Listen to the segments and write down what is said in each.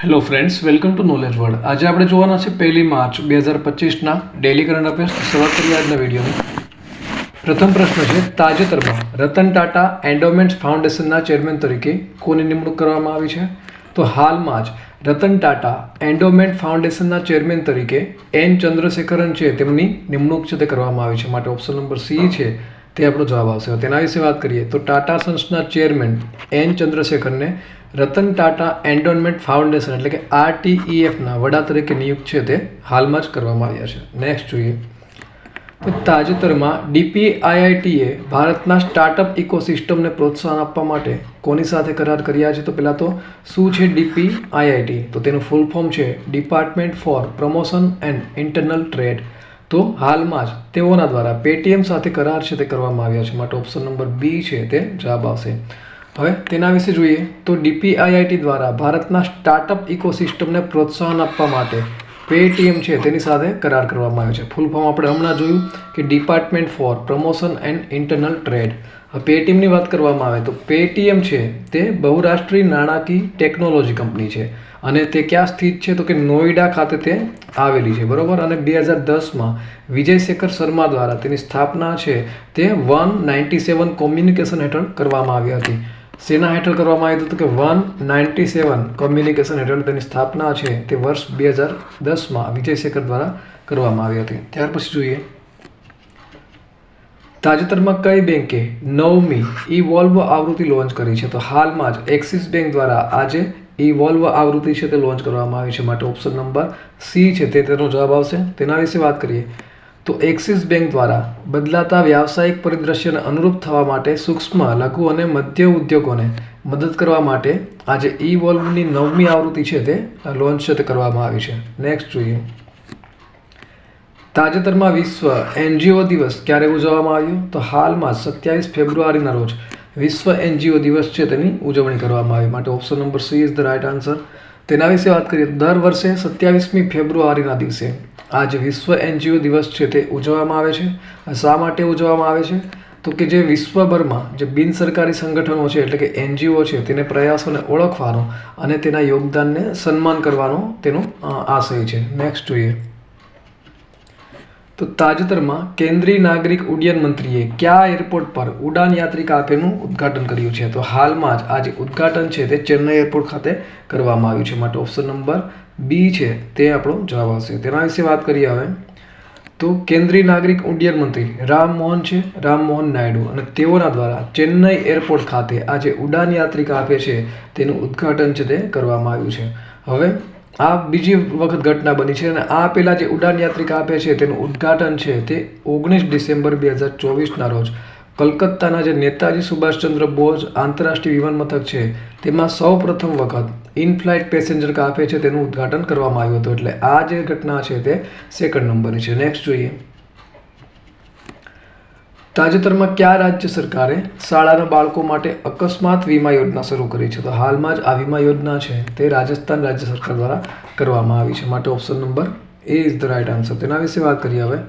Hello friends, welcome to knowledge world. આજે આપણે જોવાના છે 1 માર્ચ 2025ના ડેલી કરંટ અફેર્સ. શરૂઆત કરીએ આજના વિડીયોની. પ્રથમ પ્રશ્ન છે, તાજેતરમાં રતન ટાટા એન્ડોમેન્ટ ફાઉન્ડેશનના ચેરમેન તરીકે કોની નિમણૂક કરવામાં આવી છે? તો હાલમાં જ રતન ટાટા એન્ડોમેન્ટ ફાઉન્ડેશનના ચેરમેન તરીકે એન ચંદ્રશેખરન છે તેમની નિમણૂક છે તે કરવામાં આવી છે. માટે ઓપ્શન નંબર સી છે તે આપણો જવાબ આવશે. તેના વિશે વાત કરીએ તો ટાટા સન્સના ચેરમેન એન ચંદ્રશેખરને રતન ટાટા એન્ડોમેન્ટ ફાઉન્ડેશન એટલે કે RTEFના વડા તરીકે નિયુક્ત છે તે હાલમાં જ કરવામાં આવ્યા છે. નેક્સ્ટ જોઈએ તો તાજેતરમાં DPIITએ ભારતના સ્ટાર્ટઅપ ઇકોસિસ્ટમને પ્રોત્સાહન આપવા માટે કોની સાથે કરાર કર્યા છે? તો પહેલાં તો શું છે DPIIT? તો તેનું ફૂલ ફોર્મ છે department for promotion and internal trade. તો હાલમાં જ તેઓના દ્વારા પેટીએમ સાથે કરાર છે તે કરવામાં આવ્યા છે. માટે ઓપ્શન નંબર બી છે તે જવાબ આવશે. હવે તેના વિશે જોઈએ તો DPIIT દ્વારા ભારતના સ્ટાર્ટઅપ ઇકોસિસ્ટમને પ્રોત્સાહન આપવા માટે પેટીએમ છે તેની સાથે કરાર કરવામાં આવ્યો છે. ફૂલ ફોર્મ આપણે હમણાં જોયું કે department for promotion and internal trade. પેટીએમની વાત કરવામાં આવે તો પેટીએમ છે તે બહુરાષ્ટ્રીય નાણાકીય ટેકનોલોજી કંપની છે અને તે ક્યાં સ્થિત છે? તો કે નોઈડા ખાતે તે આવેલી છે, બરોબર. અને 2010માં વિજય શેખર શર્મા દ્વારા તેની સ્થાપના છે તે 197 કોમ્યુનિકેશન હેઠળ કરવામાં આવી હતી. શેના હેઠળ કરવામાં આવ્યું હતું? કે 197 કોમ્યુનિકેશન હેઠળ તેની સ્થાપના છે તે વર્ષ 2010માં વિજય શેખર દ્વારા કરવામાં આવી હતી. ત્યાર પછી જોઈએ તાજેતરમાં કઈ બેંકે 9મી ઇવોલ્વ આવૃત્તિ લોન્ચ કરી છે? તો હાલમાં જ એક્સિસ બેંક દ્વારા આજે ઇવોલ્વ આવૃત્તિ છે તે લોન્ચ કરવામાં આવી છે. માટે ઓપ્શન નંબર સી છે તે તેનો જવાબ આવશે. તેના વિશે વાત કરીએ તો એક્સિસ બેંક દ્વારા બદલાતા વ્યાવસાયિક પરિદ્રશ્યને અનુરૂપ થવા માટે સૂક્ષ્મ, લઘુ અને મધ્ય ઉદ્યોગોને મદદ કરવા માટે આજે ઇવોલ્વની 9મી આવૃત્તિ છે તે લોન્ચ છે તે કરવામાં આવી છે. નેક્સ્ટ જોઈએ તાજેતરમાં વિશ્વ NGO દિવસ ક્યારે ઉજવવામાં આવ્યો? તો હાલમાં 27 ફેબ્રુઆરીના રોજ વિશ્વ NGO દિવસ છે તેની ઉજવણી કરવામાં આવી. માટે option number C is the right answer. તેના વિશે વાત કરીએ તો દર વર્ષે 27મી ફેબ્રુઆરીના દિવસે આજે વિશ્વ NGO દિવસ છે તે ઉજવવામાં આવે છે. શા માટે ઉજવવામાં આવે છે? તો કે જે વિશ્વભરમાં જે બિન સરકારી સંગઠનો છે એટલે કે NGO છે તેને પ્રયાસોને ઓળખવાનો અને તેના યોગદાનને સન્માન કરવાનો તેનો આશય છે. નેક્સ્ટ જોઈએ તો તાજેતરમાં કેન્દ્રીય નાગરિક ઉડ્ડયન મંત્રીએ કયા એરપોર્ટ પર ઉડાન યાત્રિકા એપનું ઉદ્ઘાટન કર્યું છે? તો હાલમાં જ આજે ઉદ્ઘાટન છે તે ચેન્નઈ એરપોર્ટ ખાતે કરવામાં આવ્યું છે. માટે ઓપ્શન નંબર બી છે તે આપણો જવાબ આવશે. તેના વિશે વાત કરીએ હવે તો કેન્દ્રીય નાગરિક ઉડ્ડયન મંત્રી રામમોહન નાયડુ અને તેઓના દ્વારા ચેન્નઈ એરપોર્ટ ખાતે આજે ઉડાન યાત્રિકા આપે છે તેનું ઉદ્ઘાટન છે તે કરવામાં આવ્યું છે. હવે આ બીજી વખત ઘટના બની છે અને આ પહેલાં જે ઉડાન યાત્રિકા આપે છે તેનું ઉદ્ઘાટન છે તે 19 ડિસેમ્બર 2024ના રોજ કલકત્તાના જે નેતાજી સુભાષચંદ્ર બોઝ આંતરરાષ્ટ્રીય વિમાન મથક છે તેમાં સૌ પ્રથમ વખત ઇન ફ્લાઇટ પેસેન્જર કાફે છે તેનું ઉદ્ઘાટન કરવામાં આવ્યું હતું. એટલે આ જે ઘટના છે તે સેકન્ડ નંબરની છે. નેક્સ્ટ જોઈએ તાજેતરમાં કયા રાજ્ય સરકારે શાળાના બાળકો માટે અકસ્માત વીમા યોજના શરૂ કરી છે? તો હાલમાં જ આ વીમા યોજના છે તે રાજસ્થાન રાજ્ય સરકાર દ્વારા કરવામાં આવી છે. માટે option number A is the right answer. તેના વિશે વાત કરીએ હવે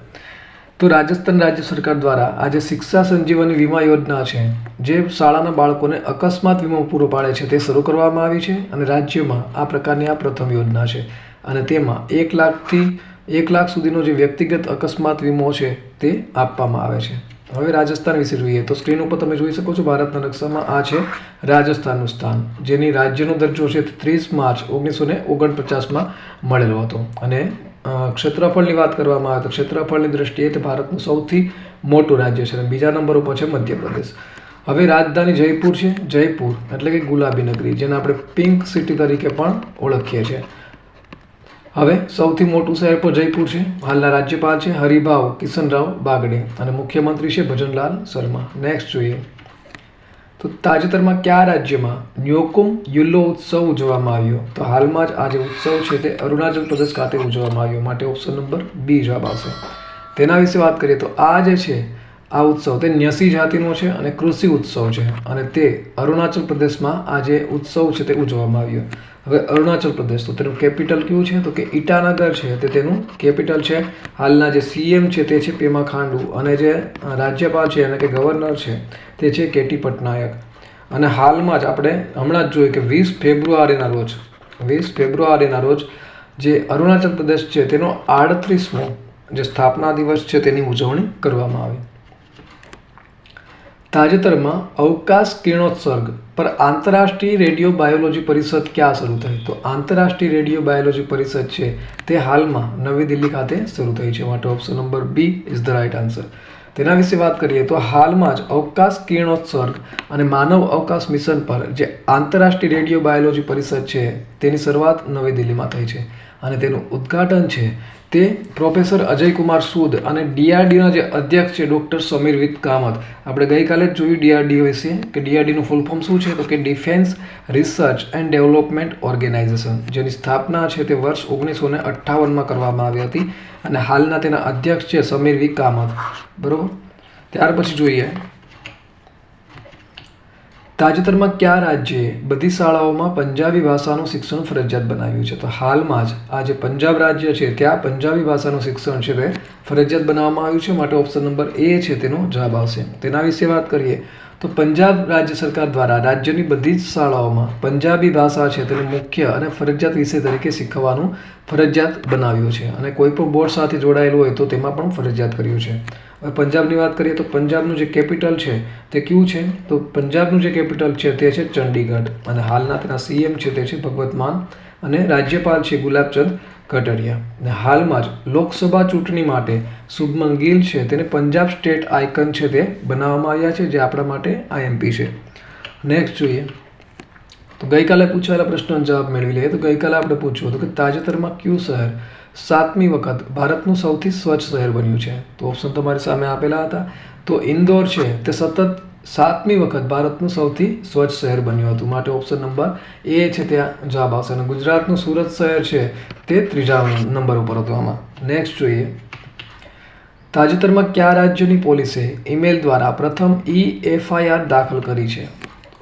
તો રાજસ્થાન રાજ્ય સરકાર દ્વારા આજે શિક્ષા સંજીવની વીમા યોજના છે જે શાળાના બાળકોને અકસ્માત વીમો પૂરો પાડે છે તે શરૂ કરવામાં આવી છે અને રાજ્યમાં આ પ્રકારની આ પ્રથમ યોજના છે અને તેમાં 1 લાખથી 1 લાખ સુધીનો જે વ્યક્તિગત અકસ્માત વીમો છે તે આપવામાં આવે છે. હવે રાજસ્થાન વિશે જોઈએ તો સ્ક્રીન ઉપર તમે જોઈ શકો છો ભારતના નકશામાં આ છે રાજસ્થાનનું સ્થાન જેની રાજ્યનો દરજ્જો છે 30 માર્ચ 1949માં મળેલો હતો. અને ક્ષેત્રફળની વાત કરવામાં આવે તો ક્ષેત્રફળની દ્રષ્ટિએ તે ભારતનું સૌથી મોટું રાજ્ય છે અને બીજા નંબર ઉપર છે મધ્યપ્રદેશ. હવે રાજધાની જયપુર છે. જયપુર એટલે કે ગુલાબી નગરી જેને આપણે પિંક સિટી તરીકે પણ ઓળખીએ છીએ. હવે સૌથી મોટું શહેર પર જયપુર છે. હાલના રાજ્યપાલ છે હરિભાઉ કિશનરાવ બાગડે અને મુખ્યમંત્રી છે ભજનલાલ શર્મા. નેક્સ્ટ જોઈએ તો તાજેતરમાં કયા રાજ્યમાં ન્યોકુમ યુલ્લો ઉત્સવ ઉજવવામાં આવ્યો? તો હાલમાં જ આ જે ઉત્સવ છે તે અરુણાચલ પ્રદેશ ખાતે ઉજવવામાં આવ્યો. માટે ઓપ્શન નંબર બી જવાબ આવશે. તેના વિશે વાત કરીએ તો આ જે છે આ ઉત્સવ તે ન્યસી જાતિનો છે અને કૃષિ ઉત્સવ છે અને તે અરુણાચલ પ્રદેશમાં આ જે ઉત્સવ છે તે ઉજવવામાં આવ્યો. હવે અરુણાચલ પ્રદેશ તો તેનું કેપિટલ કયું છે? તો કે ઈટાનગર છે તે તેનું કેપિટલ છે. હાલના જે CM છે તે છે પેમા ખાંડુ અને જે રાજ્યપાલ છે એટલે કે ગવર્નર છે તે છે KT પટનાયક. અને હાલમાં જ આપણે હમણાં જ જોયું કે 20 ફેબ્રુઆરીના રોજ 20 ફેબ્રુઆરીના રોજ જે અરુણાચલ પ્રદેશ છે તેનો 38મો જે સ્થાપના દિવસ છે તેની ઉજવણી કરવામાં આવી. તાજેતરમાં અવકાશ કિરણોત્સર્ગ પર આંતરરાષ્ટ્રીય રેડિયો બાયોલોજી પરિષદ ક્યાં શરૂ થઈ? તો આંતરરાષ્ટ્રીય રેડિયો બાયોલોજી પરિષદ છે તે હાલમાં નવી દિલ્હી ખાતે શરૂ થઈ છે. માટે option number B is the right answer. તેના વિશે વાત કરીએ તો હાલમાં જ અવકાશ કિરણોત્સર્ગ અને માનવ અવકાશ મિશન પર જે આંતરરાષ્ટ્રીય રેડિયો બાયોલોજી પરિષદ છે તેની શરૂઆત નવી દિલ્હીમાં થઈ છે અને તેનું ઉદ્ઘાટન છે તે પ્રોફેસર અજય કુમાર સૂદ અને DRDOના જે અધ્યક્ષ છે ડૉક્ટર સમીર વિત કામત. આપણે ગઈકાલે જ જોયું DRDO વિશે કે DRDOનું ફૂલ ફોર્મ શું છે તો કે defence research and development organisation, જેની સ્થાપના છે તે વર્ષ 1958માં કરવામાં આવી હતી અને હાલના તેના અધ્યક્ષ છે સમીર વિત કામત. બરોબર. ત્યાર પછી જોઈએ તાજેતરમાં કયા રાજ્યે બધી શાળાઓમાં પંજાબી ભાષાનું શિક્ષણ ફરજિયાત બનાવ્યું છે? તો હાલમાં જ આ જે પંજાબ રાજ્ય છે ત્યાં પંજાબી ભાષાનું શિક્ષણ છે તે ફરજિયાત બનાવવામાં આવ્યું છે. માટે ઓપ્શન નંબર એ છે તેનો જવાબ આવશે. તેના વિશે વાત કરીએ તો પંજાબ રાજ્ય સરકાર દ્વારા રાજ્યની બધી જ શાળાઓમાં પંજાબી ભાષા છે તેને મુખ્ય અને ફરજિયાત વિષય તરીકે શીખવવાનું ફરજિયાત બનાવ્યું છે અને કોઈ પણ બોર્ડ સાથે જોડાયેલું હોય તો તેમાં પણ ફરજિયાત કર્યું છે. હવે પંજાબની વાત કરીએ તો પંજાબનું જે કેપિટલ છે તે કયું છે? તો પંજાબનું જે કેપિટલ છે તે છે ચંડીગઢ અને હાલના તેના CM છે તે છે ભગવત માન અને રાજ્યપાલ છે ગુલાબચંદ કટારિયા. અને હાલમાં જ લોકસભા ચૂંટણી માટે શુભમન ગિલ છે તેને પંજાબ સ્ટેટ આઇકન છે તે બનાવવામાં આવ્યા છે, જે આપણા માટે IMP છે. નેક્સ્ટ જોઈએ તો ગઈકાલે પૂછાયેલા પ્રશ્નનો જવાબ મેળવી લઈએ. તો ગઈકાલે આપણે પૂછ્યું હતું કે તાજેતરમાં કયું શહેર 7મી વખત ભારતનું સૌથી સ્વચ્છ શહેર બન્યું છે? તો ઓપ્શન તમારી સામે આપેલા હતા. તો ઇન્દોર છે તે સતત 7મી વખત ભારતનું સૌથી સ્વચ્છ શહેર બન્યું હતું. માટે ઓપ્શન નંબર એ છે ત્યાં જવાબ આવશે. અને ગુજરાતનું સુરત શહેર છે તે 3જા નંબર ઉપર હતું આમાં. નેક્સ્ટ જોઈએ તાજેતરમાં કયા રાજ્યની પોલીસે ઈમેલ દ્વારા પ્રથમ FIR દાખલ કરી છે?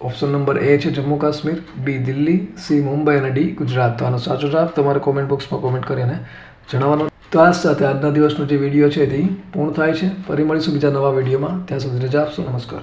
ઓપ્શન નંબર એ છે જમ્મુ કાશ્મીર, B દિલ્હી, C મુંબઈ અને D ગુજરાત. તો આનો સાચો જવાબ તમારે કોમેન્ટ બોક્સમાં કોમેન્ટ કરીને જણાવવાનો. તો આ સાથે આજના દિવસનો જે વિડીયો છે તે પૂર્ણ થાય છે. ફરી મળીશું બીજા નવા વિડીયોમાં. ત્યાં સુધી રજા આપશો. નમસ્કાર.